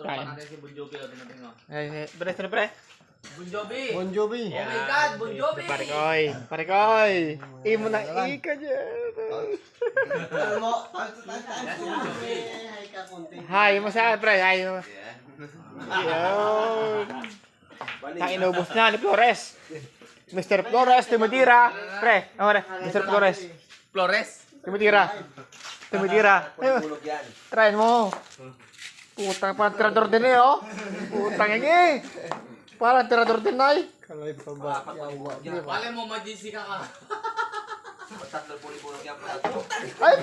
tropa natin si Bon Jovi o dumating mo. Pre, pre. Bon Jovi! Bon Jovi. Oh my God, Bon Jovi! Pare koy. Imo na ika dyan. Hi mo sa pre, hi mo. Yun. Ang inubos na ni Flores. Mr. Flores, Timotira. Pre, amore, Mr. Flores. Flores! Timotira. Try mo. Putang parang tirador din eh, oh. Putang ini. Parang tirador din ay. Kalay pa ba? Pala mo, mag-GC ka ka. Ay,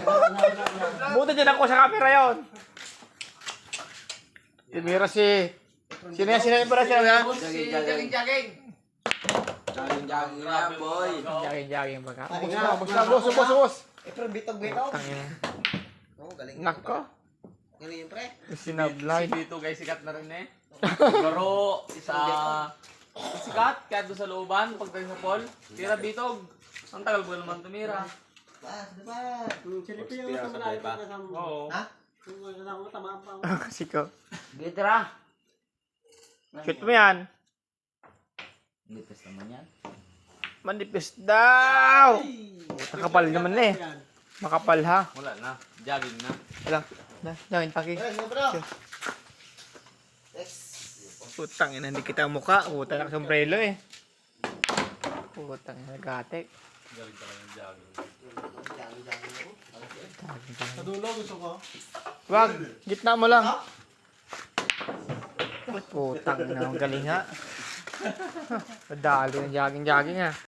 buta dyan ako sa camera yun. Timira si... Sino yung para siya? Jogging. Jogging na, boy. Jogging baka. Bus. Pero bitog-bitog. Tangina. Oo, galing. Nako. Galing yun, pre. Sinablay. Si Dito guys, sikat na rin eh. Laro sa... Sikat, kaya doon sa looban, pagdating sa pool. Tira bitog. Ang tagal mo naman tumira. Silipi yung tamaan pa. Oo. Ha? Siko. Tira. Shoot mo yan. Lipis naman yan. Manipis daw. Makapal naman eh. Makapal ha. Wala na. Jogging na. Wala. Gawin paki. Putang ina, hindi kita mukha. Putang nakasombrelo eh. Putang ina, nagatik. Galing talaga yung jogging. Sa dulo, gusto ko. Wag, gitna mo lang. Putang ina, ang galing ha. Madali ng jogging ha.